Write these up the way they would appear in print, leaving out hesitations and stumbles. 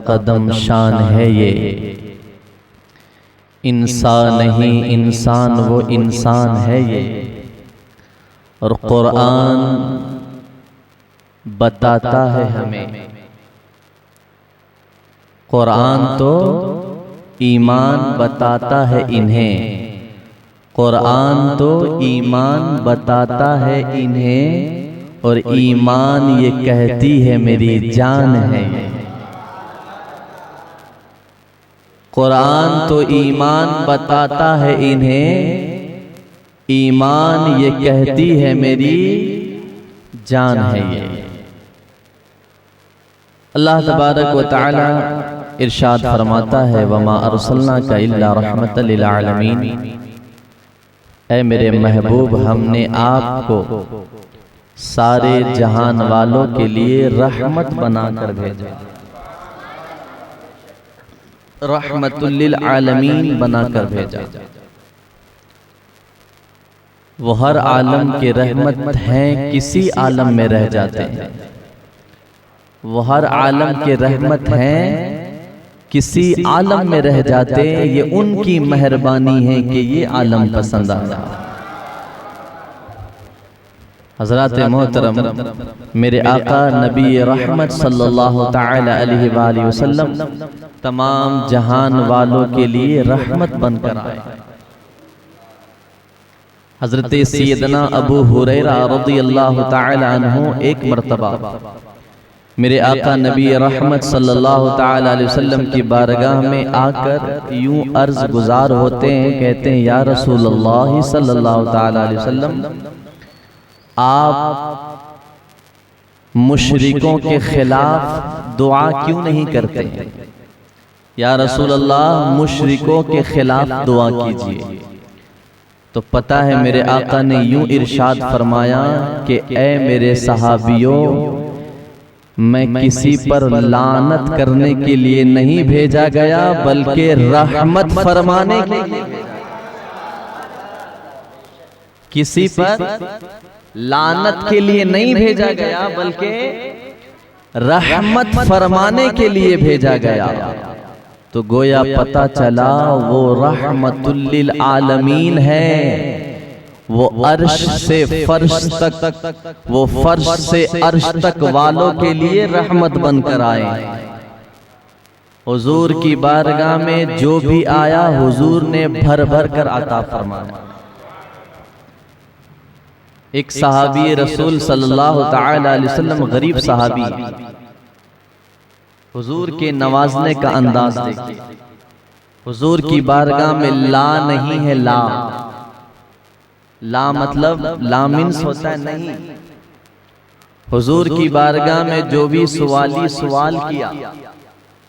कदम शान है ये, इंसान नहीं इंसान वो इंसान है ये। और कुरान बताता है हमें, कुरान तो ईमान बताता है इन्हें, कुरान तो ईमान बताता है इन्हें। और ईमान ये कहती है मेरी जान है ये। कुरान तो ईमान बताता है इन्हें, ईमान ये कहती है मेरी जान है ये। अल्लाह तबारक व तआला इरशाद फरमाता है, वमा अरसलनाका इल्ला रहमतल लिल आलमीन। ऐ मेरे महबूब, हमने आपको सारे जहान वालों के लिए रहमत बनाकर भेजा, रहमतुल लिल आलमीन बनाकर भेजा। वो हर आलम के रहमत हैं, किसी आलम में रह जाते हैं। वो हर आलम के रहमत हैं, किसी आलम में रह जाते हैं। ये उनकी मेहरबानी है कि ये आलम पसंद आया। हज़रात मोहतरम, मेरे आका नबी रहमत सल्लल्लाहु तआला अलैहि वसल्लम तमाम जहान वालों के लिए रहमत बनकर आए। हज़रत सैयदना अबू हुरैरा रज़ियल्लाहु तआला अन्हु एक मर्तबा मेरे आका नबी रहमत सल्लल्लाहु तआला अलैहि वसल्लम की बारगाह में आकर यूं अर्ज गुजार होते हैं, कहते हैं, या रसूल अल्लाह सल्लल्लाहु तआला अलैहि वसल्लम, आप मुशरिकों के खिलाफ दुआ क्यों नहीं करते? या रसूल अल्लाह, मुशरिकों के खिलाफ दुआ कीजिए। तो पता है मेरे आका ने यूं इरशाद फरमाया कि ऐ मेरे सहाबियों, मैं किसी पर लानत करने के लिए नहीं भेजा गया, बल्कि रहमत फरमाने के लिए। किसी पर लानत के लिए नहीं भेजा गया, बल्कि रहमत फरमाने के लिए भेजा गया। तो गोया पता चला वो रहमतुल लिल आलमीन है। वो अर्श से फर्श तक, वो फर्श से अर्श तक वालों के लिए रहमत बनकर आए। हुजूर की बारगाह में जो भी आया, हुजूर ने भर भर कर अता फरमाया। एक सहाबी रसूल सल्लल्लाहु तआला अलैहि वसल्लम, गरीब सहाबी, हुजूर के नवाजने का अंदाज देखिए। हुजूर की बारगाह में ला नहीं है, ला ला मतलब ला मीन्स होता है नहीं। हुजूर की बारगाह में जो भी सवाली सवाल किया,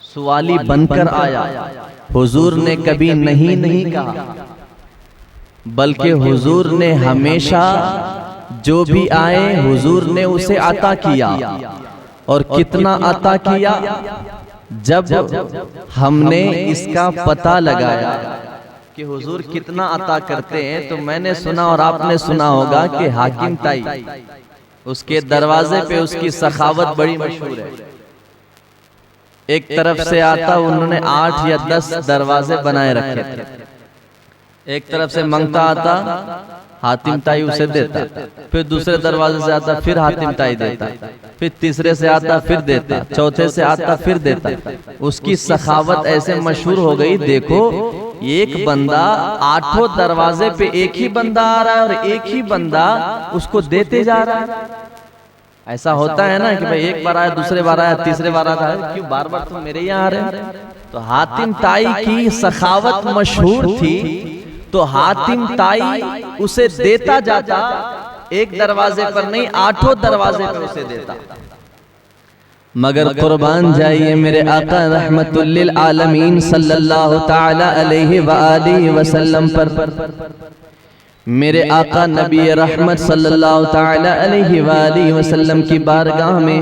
सवाली बनकर आया, हुजूर ने कभी नहीं नहीं कहा, बल्कि हुजूर ने हमेशा जो भी आए हुजूर ने उसे अता किया। और कितना अता किया? जब हमने इसका पता लगाया कि हुजूर कितना अता करते हैं, तो मैंने सुना और आपने सुना होगा कि हाकिम ताई, उसके दरवाजे पे उसकी सखावत बड़ी मशहूर है। एक तरफ से आता, उन्होंने 8 या 10 दरवाजे बनाए रखे थे। एक तरफ से मंगता आता, हातिम ताई उसे देता, फिर दूसरे दरवाजे से आता, फिर हातिम ताई देता, फिर तीसरे से आता, फिर देता, चौथे से आता, फिर देता। उसकी सखावत ऐसे मशहूर हो गई। देखो, एक बंदा 8 दरवाजे पे एक ही बंदा आ रहा है और एक ही बंदा उसको देते जा रहा है। ऐसा होता है ना कि भाई एक बार आया, दूसरे बार आया, तीसरे बार आता है, क्यों बार बार तुम मेरे यहाँ आ रहे हैं? तो हातिम ताई की सखावत मशहूर थी, तो हातिम ताई उसे देता जाता, एक दरवाजे पर नहीं 8 दरवाजे पर उसे देता। मगर कुर्बान जाइए मेरे आका रहमतुल लिल आलमीन सल्लल्लाहु तआला अलैहि व आलिहि वसल्लम पर। मेरे आका नबी रहमत सल्लल्लाहु तआला अलैहि व आलिहि वसल्लम की बारगाह में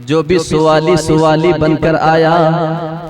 जो भी सवाली बनकर आया,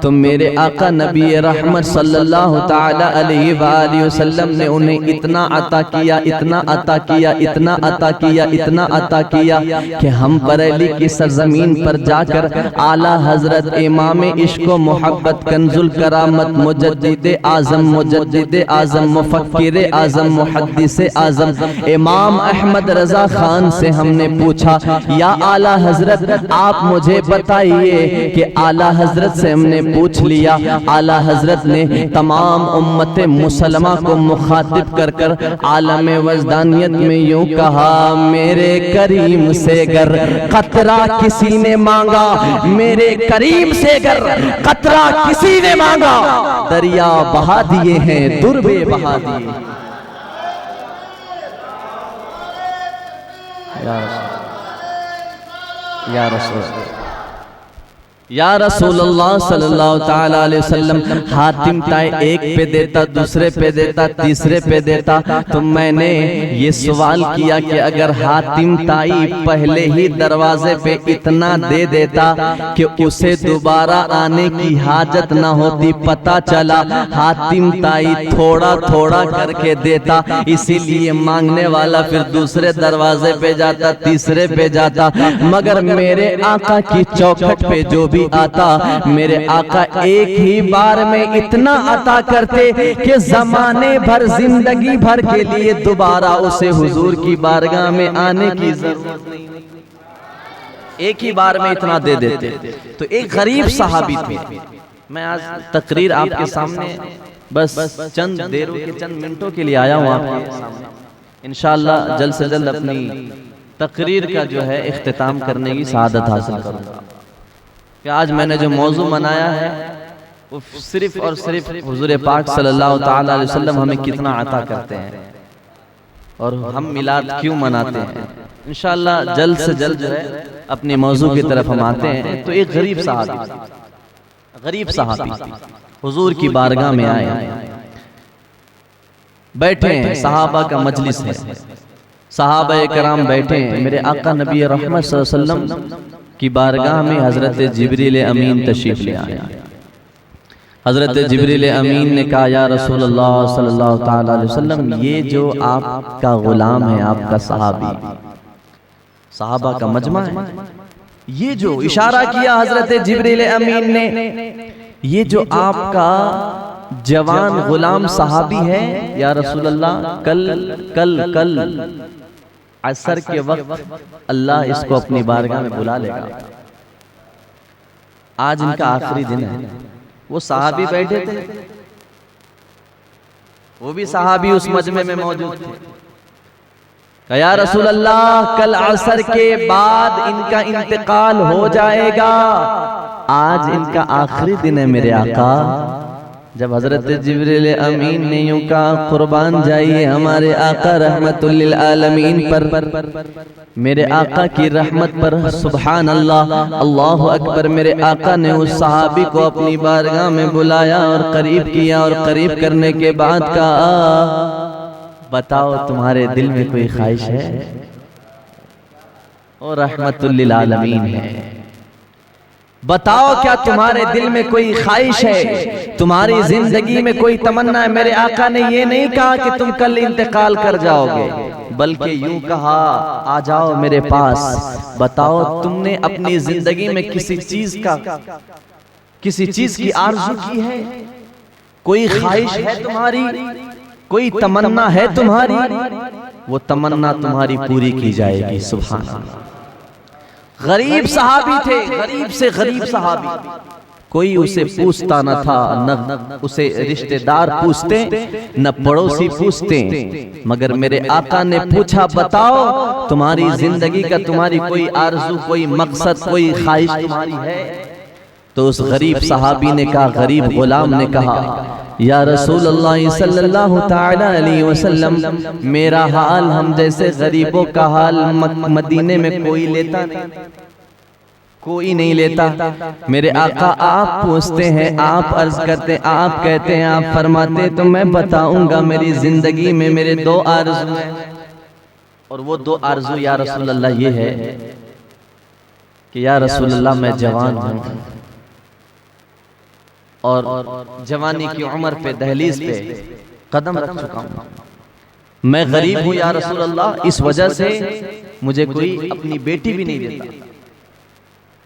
तो मेरे आका नबी रहमत सल्लल्लाहु ताला अलैहि वसल्लम ने उन्हें इतना अता किया, इतना अता किया, इतना अता किया, इतना अता किया कि हम बरेली की सरजमीन पर जाकर आला हजरत इमाम इश्क व मोहब्बत कंजुल करामत मुजद्दिद आजम, मुजद्दिद आजम, मुफक्किर आजम, मुहद्दिस आजम इमाम अहमद रजा खान से हमने पूछा, या आला हजरत आप मुझे बताइए कि आला हजरत से हमने पूछ लिया, आला हजरत ने तमाम उम्मत मुसलमा को मुखातिब कर कर आलम वजदानियत में यूं कहा, मेरे करीम से गर कतरा किसी ने मांगा, मेरे करीम से गर कतरा किसी ने मांगा, दरिया बहा दिए हैं, दुर्बे बहा दिए। या रसूल या रसूलल्लाह सल्लल्लाहु ताला अलैहि वसल्लम, हातिम ताई एक पे देता, दूसरे पे देता, तीसरे पे देता। तो मैंने ये सवाल किया कि अगर हातिम ताई पहले ही दरवाजे पे इतना दे देता कि उसे दोबारा आने की हाजत ना होती, पता चला हातिम ताई थोड़ा थोड़ा करके देता, इसीलिए मांगने वाला फिर दूसरे दरवाजे पे जाता, तीसरे पे जाता। मगर मेरे आका की चौखट पे जो भी आता, मेरे आका एक ही बार में इतना अता करते कि जमाने भर, जिंदगी भर के लिए दोबारा उसे हुजूर की बारगाह में आने की जरूरत नहीं, एक ही बार में इतना दे देते। तो एक गरीब सहाबी थे। मैं आज तकरीर आपके सामने बस चंद देरों के, चंद मिनटों के लिए आया हूँ आपके सामने। इंशाअल्लाह जल्द से जल्द अपनी तकरीर का जो है इख्तिताम करने की सआदत हासिल करूँगा। कि आज मैंने जो मौजू मनाया है वो सिर्फ और सिर्फ हुजूर पाक सल्लल्लाहु ताला अलैहि वसल्लम हमें कितना अता करते हैं और हम मिलाद क्यों मनाते हैं। इंशाअल्लाह जल्द से जल्द जो है अपने मौजू की तरफ हम आते हैं। तो एक गरीब सहाबी हुजूर की बारगाह में आए, बैठे हैं, सहाबा का मजलिस है, सहाबा कराम बैठे हैं। मेरे आका नबी रहमत सल्लल्लाहु अलैहि वसल्लम की बारगाह में हजरत जिब्रील अमीन तशरीफ ले आए। हजरत जिब्रील अमीन ने कहा, या रसूलल्लाह सल्लल्लाहु ताला अलैहि वसल्लम, ये जो आपका गुलाम है, आपका सहाबी, सहाबा का मजमा है, ये जो इशारा किया हजरत जिब्रील अमीन ने, ये जो आपका जवान गुलाम सहाबी है, या रसूलल्लाह कल कल कल असर के वक्त अल्लाह इसको अपनी बारगाह में बुला लेगा। आज इनका आखिरी दिन है। वो सहाबी बैठे थे, वो भी सहाबी उस मजमे में मौजूद थे। या रसूल अल्लाह कल असर के बाद इनका इंतकाल हो जाएगा, आज इनका आखिरी दिन है मेरे आका। जब हजरत जिब्रील अमीन ने यूं कहा, कुर्बान जाइए हमारे आका रहमतुल लिल आलमीन पर, मेरे आका की रहमत पर, सुभान अल्लाह, अल्लाहु अकबर। मेरे आका ने उस सहाबी को अपनी बारगाह में बुलाया और करीब किया, और करीब करने के बाद कहा, बताओ तुम्हारे दिल में कोई ख्वाहिश है? और रहमतुल लिल आलमीन है, बताओ क्या तुम्हारे दिल में कोई ख्वाहिश है, तुम्हारी जिंदगी में कोई तमन्ना है? मेरे आका ने ये नहीं कहा कि तुम कल इंतकाल कर जाओगे, बल्कि यूं कहा, आ जाओ मेरे पास, बताओ तुमने अपनी जिंदगी में किसी चीज की आरज़ू की है? कोई ख्वाहिश है तुम्हारी? कोई तमन्ना है तुम्हारी? वो तमन्ना तुम्हारी पूरी की जाएगी। सुभान अल्लाह। गरीब सहाबी थे, गरीब से गरीब सहाबी, कोई उसे पूछता न था, न उसे रिश्तेदार पूछते, न पड़ोसी पूछते, मगर मेरे आका ने पूछा, बताओ तुम्हारी जिंदगी का, तुम्हारी कोई आरज़ू, कोई मकसद, कोई ख्वाहिश तुम्हारी है? तो उस गरीब सहाबी ने कहा, गरीब गुलाम ने कहा, या रसूलल्लाह सल्लल्लाहु ताला अलैहि वसल्लम, मेरा हाल हम जैसे गरीबों का हाल मदीने में कोई लेता नहीं, कोई नहीं लेता। मेरे आका आप पूछते हैं, आप अर्ज करते, आप कहते हैं, आप फरमाते, तो मैं बताऊंगा मेरी जिंदगी में मेरे दो आरज़ू हैं, और वो दो आरज़ू या रसूलल्लाह ये है कि या रसूलल्लाह मैं जवान हूँ, और जवानी की उम्र पे दहलीज पे कदम रख चुका हूँ। मैं गरीब हूँ या रसूल अल्लाह, इस वजह से मुझे कोई अपनी बेटी भी नहीं देता,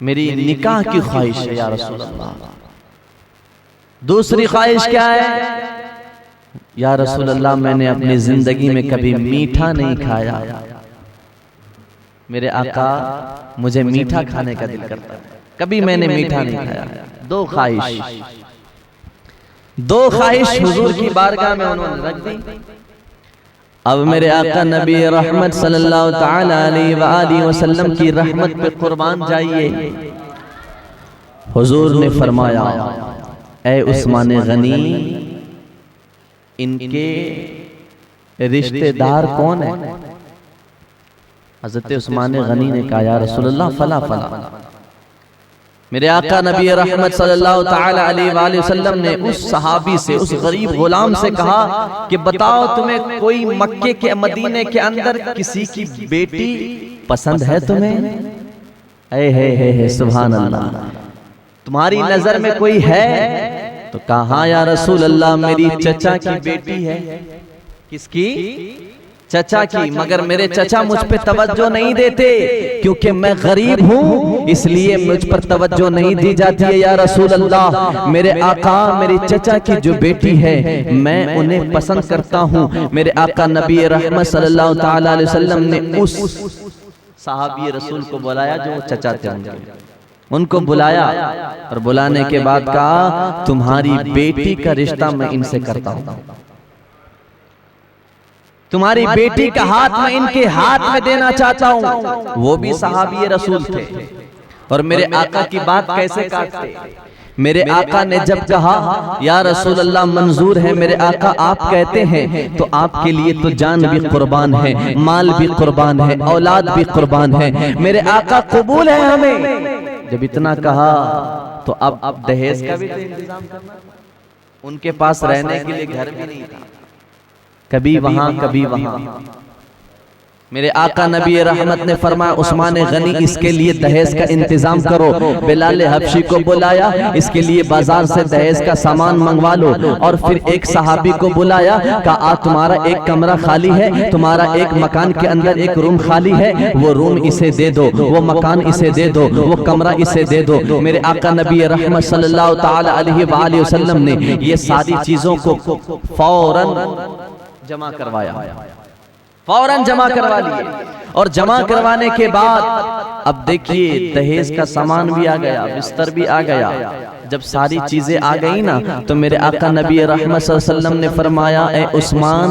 मेरी निकाह की ख्वाहिश है या रसूल अल्लाह। दूसरी ख्वाहिश क्या है या रसूल अल्लाह, मैंने अपनी जिंदगी में कभी मीठा नहीं खाया, मेरे आका मुझे मीठा खाने का दिल करता है, कभी मैंने मीठा नहीं खाया। दो ख्वाहिश हुजूर की बारगाह में उन्होंने रख दी। अब मेरे आका नबी रहमत सल्लल्लाहु ताला अलैहि वसल्लम की रहमत पे कुर्बान जाइए। हुजूर ने फरमाया, ऐ उस्मान गनी, इनके रिश्तेदार कौन है? हज़रत उस्मान गनी ने कहा, या रसूल अल्लाह फला फला। मेरे आका नबी रहमत सल्लल्लाहु ताला अलैहि वसल्लम ने उस सहाबी से, उस गरीब गुलाम से कहा कि बताओ, तुम्हें कोई मक्के के मदीने के अंदर किसी की बेटी पसंद है तुम्हें? है सुभान अल्लाह, तुम्हारी नजर में कोई है? तो कहा, या रसूल अल्लाह, मेरी चचा की बेटी है। किसकी? चचा की। मगर मेरे चचा मुझ पे तवज्जो नहीं देते, क्योंकि मैं गरीब हूँ, इसलिए मुझ पर तवज्जो नहीं दी जाती है या रसूल अल्लाह। मेरे आका, मेरी चचा की जो बेटी है, मैं उन्हें पसंद करता हूँ। मेरे आका नबी रहमत सल्लल्लाहु ताला अलैहि वसल्लम ने उस सहाबी रसूल को बुलाया जो चचा थे उनको बुलाया, और बुलाने के बाद कहा, तुम्हारी बेटी का रिश्ता मैं इनसे करता हूँ, तुम्हारी बेटी का हाथ मैं इनके हाथ में देना चाहता हूँ। वो भी सहाबी रसूल थे, और मेरे आका की बात कैसे काटते। मेरे आका ने जब कहा, या रसूल अल्लाह मंजूर है, मेरे आका आप कहते हैं तो आपके लिए तो जान भी कुर्बान है, माल भी कुर्बान है, औलाद भी कुर्बान है, मेरे आका कबूल है हमें। जब इतना कहा तो अब दहेज का भी तो इंतजाम करना। उनके पास रहने के लिए घर भी नहीं था, कभी वहां कभी वहां। मेरे आका नबी रहमत ने फरमाया, उस्मान गनी, इसके लिए दहेज का इंतजाम करो। बिलाल हबशी को बुलाया, इसके लिए बाजार से दहेज का सामान मंगवा लो। और फिर एक सहाबी को बुलाया, कहा, तुम्हारा एक कमरा खाली है, तुम्हारा एक मकान के अंदर एक रूम खाली है, वो रूम इसे दे दो, वो मकान इसे दे दो, वो कमरा इसे दे दो। मेरे आका नबी रहमत सल्लल्लाहु ताला अलैहि वसल्लम ने ये सारी चीजों को फौरन जमा करवाया, फौरन जमा करवा लिए। और जमा करवाने के बाद अब देखिए, दहेज का सामान भी आ गया, बिस्तर भी आ गया। जब सारी चीजें आ गई ना, तो मेरे आका नबी रहमत सल्लल्लाहु अलैहि वसल्लम ने फरमाया, ए उस्मान,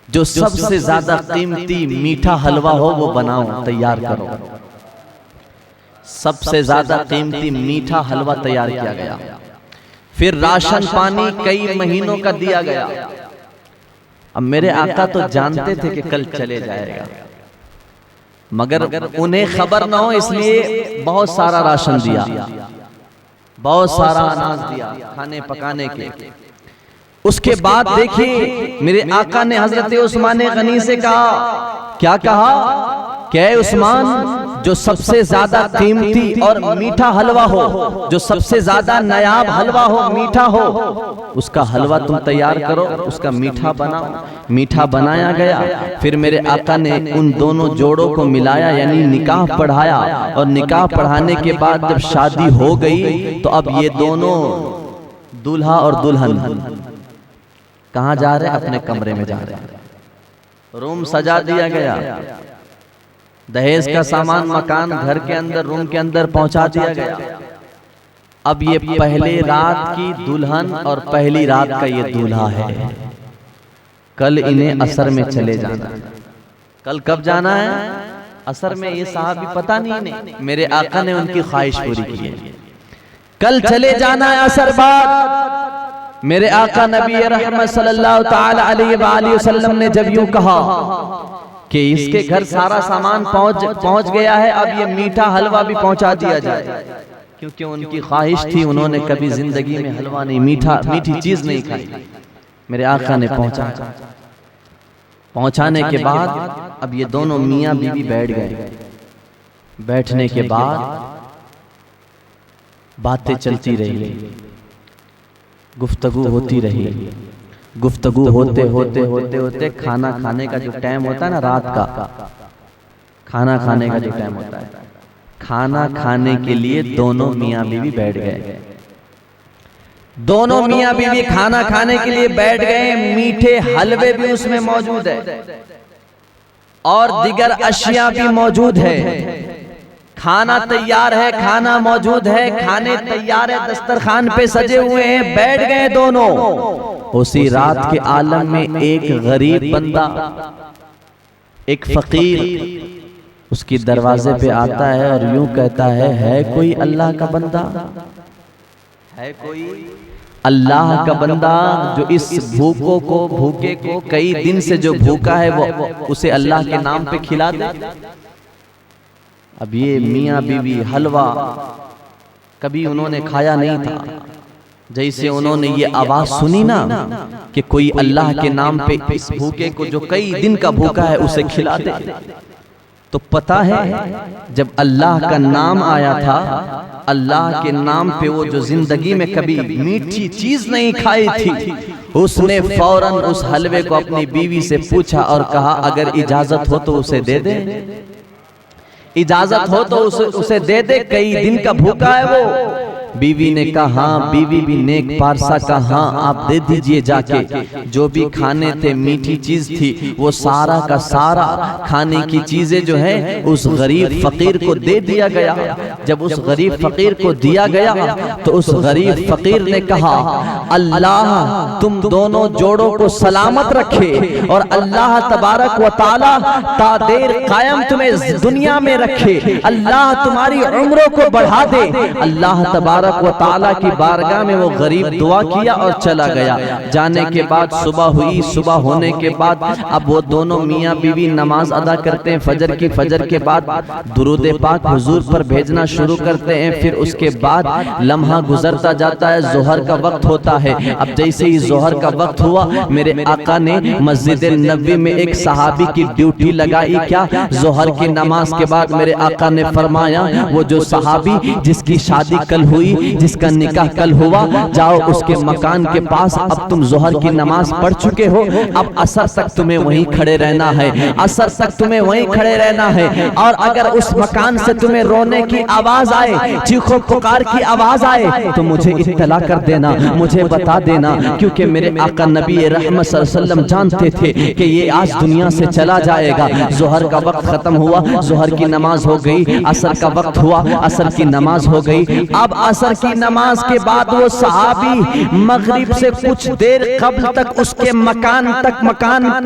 जो सबसे ज्यादा कीमती मीठा हलवा हो वो बनाओ, तैयार करो। सबसे ज्यादा कीमती मीठा हलवा तैयार किया गया। फिर राशन पानी कई महीनों का दिया गया। अब मेरे आका तो जानते थे कि कल चले जाएगा, मगर उन्हें खबर ना हो इसलिए बहुत सारा राशन दिया, बहुत सारा अनाज दिया खाने पकाने के। उसके बाद देखिए, मेरे आका ने हजरत उस्मान गनी से कहा, क्या कहा? क्या उस्मान, जो सबसे ज्यादा कीमती और मीठा हलवा हो, जो सबसे ज्यादा नायाब हलवा हो, मीठा हो, उसका हलवा तुम तैयार करो, उसका मीठा बनाओ। मीठा बनाया गया। फिर मेरे आका ने उन दोनों जोड़ों को मिलाया, यानी निकाह पढ़ाया। और निकाह पढ़ाने के बाद जब शादी हो गई, तो अब ये दोनों दूल्हा और दुल्हन कहाँ जा रहे हैं? अपने कमरे में जा रहे हैं। रूम सजा दिया गया, दहेज का सामान मकान घर के अंदर रूम के अंदर पहुंचा दिया गया। अब ये पहले रात की दुल्हन और पहली रात का ये दूल्हा है। कल इन्हें असर में चले जाना। कल कब जाना है? असर में। ये साहब पता नहीं, मेरे आका ने उनकी ख्वाहिश पूरी की है, कल चले जाना है असर बाद। मेरे आका नबी रहमत सल्लल्लाहु ताला अलैहि वसल्लम ने जब यूं कहा कि इसके घर सारा सामान पहुंच गया है, अब ये मीठा हलवा भी पहुंचा दिया जाए, क्योंकि उनकी ख्वाहिश थी, उन्होंने कभी जिंदगी में हलवा नहीं, मीठी चीज नहीं खाई। मेरे आका ने पहुंचाने के बाद अब ये दोनों मियां बीवी बैठ गए। बैठने के बाद बातें चलती रही, गुफ्तगू होती रही। गुफ्तगू होते होते होते होते खाना खाने का जो टाइम होता है ना, रात का खाना खाने का जो टाइम होता है, खाना खाने के लिए दोनों मियाँ बीवी बैठ गए। दोनों मियाँ बीवी खाना खाने के लिए बैठ गए। मीठे हलवे भी उसमें मौजूद है और दीगर अशिया भी मौजूद है। खाना तैयार है, खाना मौजूद है, खाने तैयार है, दस्तरखान पे सजे हुए हैं, बैठ गए दोनों। उसी रात के आलम में एक गरीब बंदा, एक फकीर उसकी दरवाजे पे आता है और यूं कहता है कोई अल्लाह का बंदा, है कोई अल्लाह का बंदा जो इस भूखे को कई दिन से जो भूखा है वो उसे अल्लाह के नाम पे खिला दे। अब ये मियाँ बीवी हलवा कभी उन्होंने खाया नहीं था, जैसे उन्होंने ये आवाज सुनी ना कि कोई अल्लाह के नाम पे इस भूखे को जो कई दिन का भूखा है उसे खिला दे, तो पता है जब अल्लाह का नाम आया था, अल्लाह के नाम पे वो जो जिंदगी में कभी मीठी चीज नहीं खाई थी, उसने फौरन उस हलवे को अपनी बीवी से पूछा और कहा अगर इजाजत हो तो उसे दे दे, इजाजत हो तो उसे दे दे, कई दिन का भूखा है वो। बीवी ने कहा हाँ, बीवी भी नेक पारसा का हाँ आप दे दीजिए जाके। जो भी खाने थे, मीठी चीज थी, वो सारा का सारा खाने की चीजें जो है उस गरीब फकीर को दे दिया गया। जब उस गरीब फकीर को दिया गया तो उस गरीब फकीर ने कहा अल्लाह तुम दोनों जोड़ों को सलामत रखे और अल्लाह तबारक व ताला तादेर कायम तुम्हें दुनिया में रखे, अल्लाह तुम्हारी उम्रों को बढ़ा दे। अल्लाह तबारक व ताला की बारगाह में वो गरीब दुआ किया और चला गया। जाने के बाद सुबह हुई, सुबह होने के बाद अब वो दोनों मियाँ बीवी नमाज अदा करते हैं फजर की। फजर के बाद दुरूद पाक हुजूर पर भेजना शुरू करते हैं। फिर उसके बाद लम्हा गुजरता जाता है, जोहर का वक्त होता है। अब जैसे ही जोहर का वक्त हुआ, मेरे आका ने मस्जिद नबी में एक सहाबी की ड्यूटी लगाई। क्या? जोहर की नमाज के बाद मेरे आका ने फरमाया वो जो सहाबी जिसकी शादी कल हुई, जिसका निकाह कल हुआ, जाओ उसके मकान के पास। अब तुम जोहर की नमाज पढ़ चुके हो, अब असर तक तुम्हें वहीं खड़े रहना है, असर तक तुम्हें वहीं खड़े रहना है। और अगर उस मकान से तुम्हें रोने की आवाज आए, चीखों पुकार की आवाज आए, तो मुझे इत्तला कर देना, मुझे बता देना, क्योंकि मेरे आका नबी रहमत सल्लल्लाहु अलैहि वसल्लम जानते थे कि ये आज दुनिया से चला जाएगा। जोहर का वक्त खत्म हुआ, जोहर की नमाज हो गई। असर का वक्त हुआ, असर की नमाज हो गई। अब असर की नमाज के बाद वो सहाबी मगरिब से कुछ देर कबल तक उसके मकान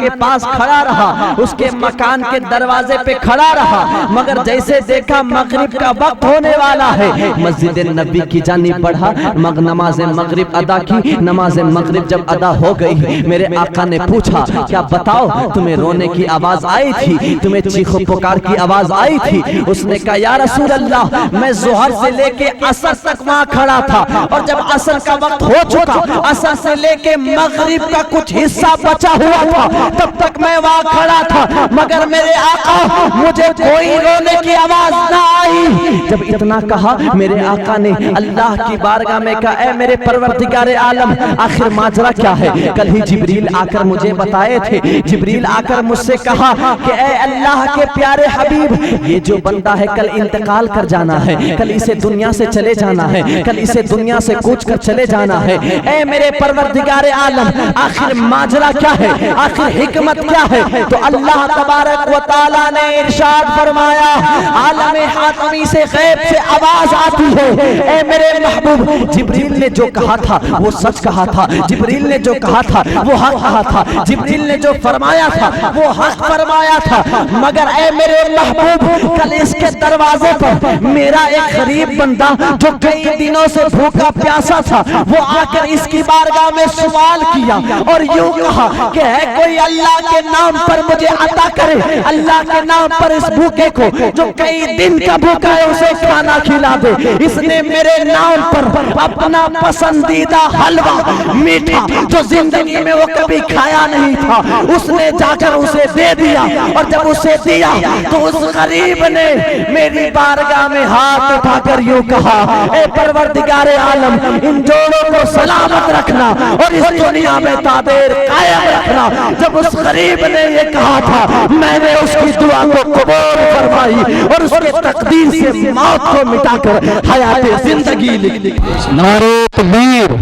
के पास खड़ा रहा, उसके मकान के दरवाजे पे खड़ा रहा। मगर जैसे देखा मगरिब का वक्त होने वाला है, मस्जिद नबी की जानिब बढ़ा, नमाज मगरिब अदा की। नमाज मगरिब जब अदा हो गई, मेरे आका ने पूछा क्या बताओ तुम्हें रोने की आवाज आई थी, तुम्हें चीखो पुकार की आवाज आई थी? उसने कहा या रसूल अल्लाह, मैं जोहर से लेके असर तक वहाँ खड़ा था, और जब असर का वक्त हो चुका, असर से लेके मगरिब का कुछ हिस्सा बचा हुआ था, तब तक मैं वहाँ खड़ा था, मगर मेरे आका मुझे कोई रोने की आवाज ना आई। जब इतना कहा, मेरे आका ने अल्लाह की बारगाह में कहा ऐ मेरे परवरदिगारे आलम, आखिर माजरा क्या है? कल ही जिब्रील आकर मुझे बताए थे, जिब्रील आकर मुझसे कहा कि ऐ अल्लाह के प्यारे हबीब, ये जो बंदा है कल इंतकाल कर जाना है, कल इसे दुनिया से चले जाना है, कल इसे दुनिया से कूच कर चले जाना है। ऐ मेरे परवरदिगारे आलम, आखिर माजरा क्या है, आखिर हिकमत क्या है? तो अल्लाह तबारक व ताला ने इरशाद फरमाया, आलम हातमी से गैब से आवाज आती है, ऐ मेरे महबूब, जिब्रील ने जो कहा था वो सच कहा था, जिब्रील ने जो कहा था वो हक कहा था, जिब्रील ने जो फरमाया था वो हक फरमाया था। मगर ऐ मेरे महबूब, कल इसके दरवाजे पर मेरा एक गरीब बंदा जो कई दिनों से भूखा प्यासा था, वो आकर इसकी बारगाह में सवाल किया और यूं कहा कि है कोई अल्लाह के नाम पर मुझे अता करे, अल्लाह के नाम पर इस भूखे को जो कई दिन का भूखा है उसे खाना खिला दे। इसने मेरे नाम पर अपना पसंदीदा हलवा मीठा जो जिंदगी में वो कभी खाया नहीं था, उसने जाकर उसे दे दिया। और जब उसे दिया तो उस गरीब ने मेरी बारगाह में हाथ उठाकर यूं कहा, ए परवरदिगारे आलम इन जोड़ों को सलामत रखना और इस दुनिया में ताबीर कायम रखना। जब उस गरीब ने ये कहा था, मैंने उसकी दुआ को कबूल फरमाई और उसके तकदीर से मौत को मिटाकर हयात जिंदगी लिख दी। नारे तकबीर,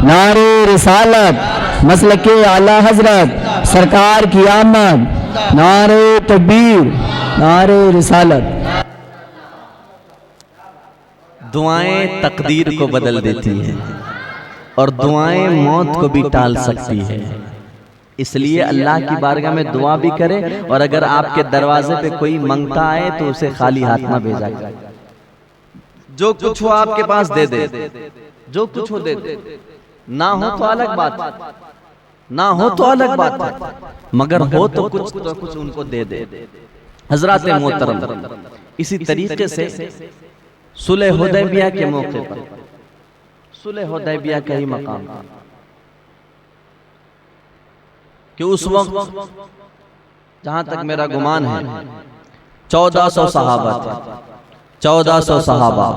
नारे रिसालत, मसलके आला हजरत सरकार की आमद, नारे तकबीर, नारे रिसालत। दुआएं तकदीर को बदल देती हैं और दुआएं मौत को भी टाल सकती है। इसलिए अल्लाह की बारगाह में दुआ भी करें और अगर आपके दरवाजे पे कोई मंगता आए तो उसे खाली हाथ ना भेजा जाए। जो कुछ हो आपके पास दे दे, जो कुछ हो दे दे, ना हो तो अलग बात है, ना हो तो अलग बात है, मगर हो तो कुछ उनको दे दे। हजरत मोहतरम, इसी तरीके से सुलह हुदैबिया के मौके पर, सुलह हुदैबिया का ही मकाम था कि उस वक्त जहां तक मेरा गुमान है 1400 सहाबा थे, 1400 सहाबा,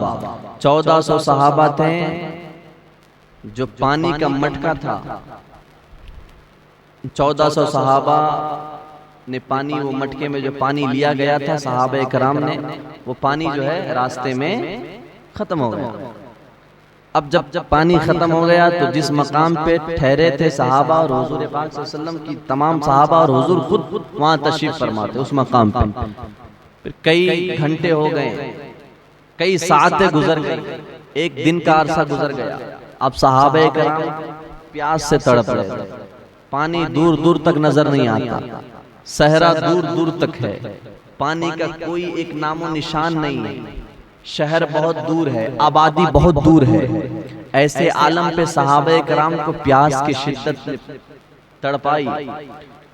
1400 सहाबा थे। जो पानी का मटका था, 1400 सहाबा ने पानी, वो मटके में जो पानी लिया गया था सहाबा कराम ने, वो पानी जो है रास्ते में खत्म हो गया। अब जब पानी खत्म हो गया तो जिस मकाम पे ठहरे थे सहाबा और हुजूर पाक सल्लल्लाहु अलैहि वसल्लम की तमाम सहाबा और हुजूर खुद वहां तशरीफ फरमा थे उस मकाम पे। फिर कई घंटे हो गए, कई सातें गुजर गई, एक दिन का अरसा गुजर गया। अब सहाबा कराम प्यास से तड़प रहे थे, पानी दूर दूर तक नजर नहीं आता, सहरा दूर दूर तक है, पानी का कोई एक नामो निशान नहीं है, शहर बहुत दूर है, आबादी बहुत दूर है। ऐसे आलम पे सहाबा कराम को प्यास की शिद्दत ने तड़पाई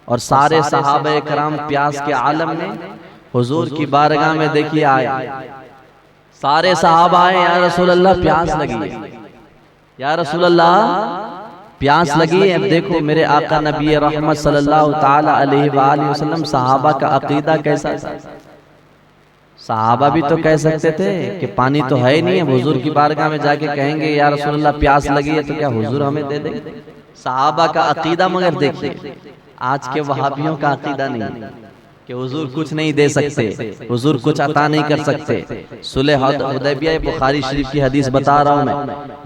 और सारे सहाबा कराम प्यास के आलम में हुजूर की बारगाह में देखिए आए। सारे सहाबा आए, या रसूल अल्लाह प्यास लगी है, या रसूल अल्लाह प्यास लगी है। अब देखो मेरे आका नबी रहमत सल्लल्लाहु ताला अलैहि वसल्लम सहाबा का अकीदा कैसा था। सहाबा भी तो कह सकते थे कि पानी तो है ही नहीं है, हुजूर की बारगाह में जाके कहेंगे या रसूल अल्लाह प्यास लगी है, तो क्या हुजूर हमें दे देंगे। सहाबा का अकीदा, मगर देखिए आज के वहाबियों का अकीदा नहीं कि हुजूर कुछ नहीं दे सकते, हुजूर कुछ अता नहीं कर सकते। सुलह हुदैबिया, बुखारी शरीफ की हदीस बता रहा हूँ मैं,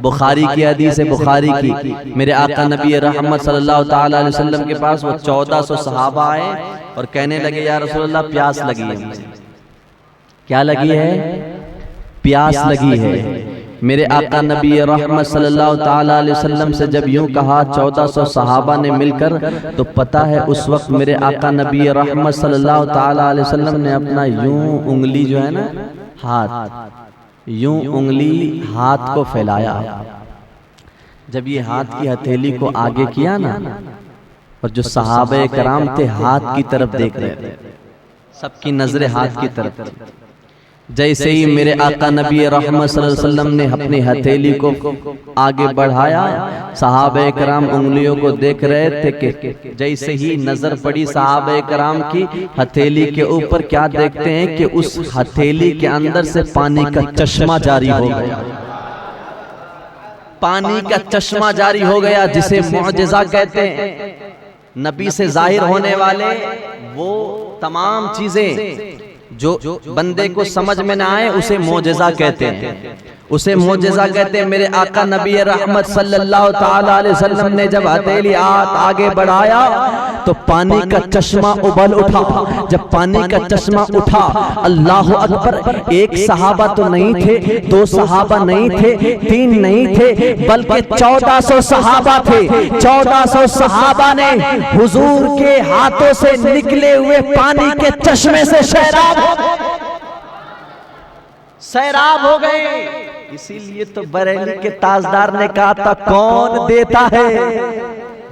बुखारी की हदीस है, बुखारी की। मेरे आका नबी रहमत सल्लल्लाहु ताला अलैहि वसल्लम के पास वो 1400 सहाबा आए और कहने लगे या रसूल अल्लाह प्यास लगी है मुझे। क्या लगी है? प्यास लगी है। मेरे आका नबी रहमत सल्लल्लाहु ताला अलैहि वसल्लम से जब यूं कहा 1400 सहाबा ने मिलकर, तो पता है उस वक्त मेरे आका नबी रहमत सल्लल्लाहु ताला अलैहि वसल्लम ने अपना यूं उंगली जो है ना, हाथ, यूं उंगली हाथ को फैलाया। जब ये हाथ की हथेली को आगे किया ना, और जो सहाबे कराम थे हाथ की तरफ देख रहे थे, सबकी नजरें हाथ की तरफ थी। जैसे ही मेरे आका नबी रहमत सल्लल्लाहु अलैहि वसल्लम ने अपनी हथेली को आगे बढ़ाया, सहाबे कराम उंगलियों को देख रहे थे कि जैसे ही नजर पड़ी सहाबे कराम की हथेली के ऊपर, क्या देखते हैं कि उस हथेली के अंदर से पानी का चश्मा जारी हो गया। पानी का चश्मा जारी हो गया, जिसे मुअजिज़ा कहते हैं। नबी से जाहिर होने वाले वो तमाम चीजें जो बंदे को समझ में ना आए उसे मोजेज़ा कहते हैं, उसे मोजेज़ा कहते हैं। मेरे आका नबी रहमत सल्लल्लाहु ताला अलैहि वसल्लम ने जब हथेली हाथ आगे बढ़ाया तो पानी का चश्मा उबल उठा। जब पानी का चश्मा उठा, अल्लाह अकबर, एक सहाबा तो नहीं थे, दो सहाबा नहीं थे, तीन नहीं थे, बल्कि 1400 सहाबा थे। 1400 सहाबा ने हुजूर के हाथों से निकले हुए पानी के चश्मे से सैराब हो गए। इसीलिए तो बरेली के ताजदार ने कहा था, कौन देता है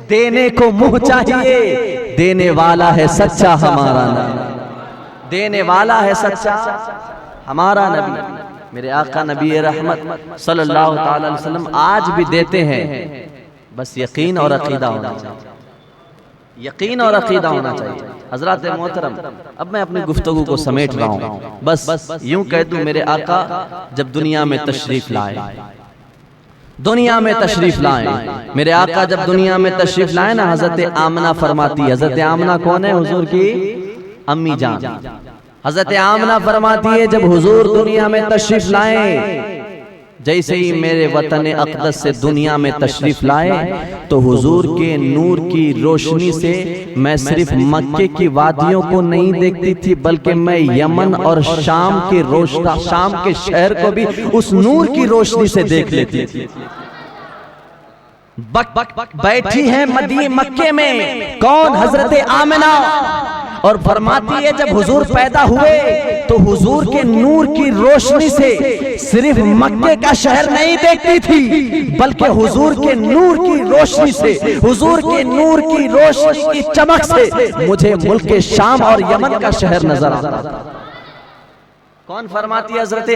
देने को मुंह चाहिए, देने वाला है सच्चा हमारा नबी, देने वाला है सच्चा हमारा नबी। मेरे आका नबी रहमत सल्लल्लाहु ताला अलैहि वसल्लम आज भी देते हैं, बस यकीन और अकीदा होना चाहिए। यकीन और अकीदा होना चाहिए। हजरत मोहतरम, अब मैं अपनी गुफ्तगू को समेट रहा हूँ। बस यूं कह दूं, मेरे आका जब दुनिया में तशरीफ लाए, दुनिया में तशरीफ लाए, मेरे आका जब दुनिया में तशरीफ लाए ना, हजरत आमना फरमाती है, हजरत आमना कौन है? हुजूर की अम्मी जान। हजरत आमना फरमाती है जब हुजूर दुनिया में तशरीफ लाए, जैसे ही मेरे वतन अक़दस से दुनिया में तशरीफ लाए, तो हुजूर के नूर की रोशनी से मैं सिर्फ मक्के की वादियों को नहीं देखती थी, बल्कि मैं यमन और शाम के शहर को भी उस नूर की रोशनी से देख लेती थी। बैठी है मक्के में कौन? हजरत आमिना। और फरमाती है जब हुजूर पैदा हुए तो हुजूर के नूर की रोशनी से सिर्फ मक्के का शहर नहीं देखती थी, बल्कि हुजूर के नूर की रोशनी से, हुजूर के नूर की रोशनी की चमक से मुझे मुल्क शाम और यमन का शहर नजर आता था। कौन फरमाती है? हजरत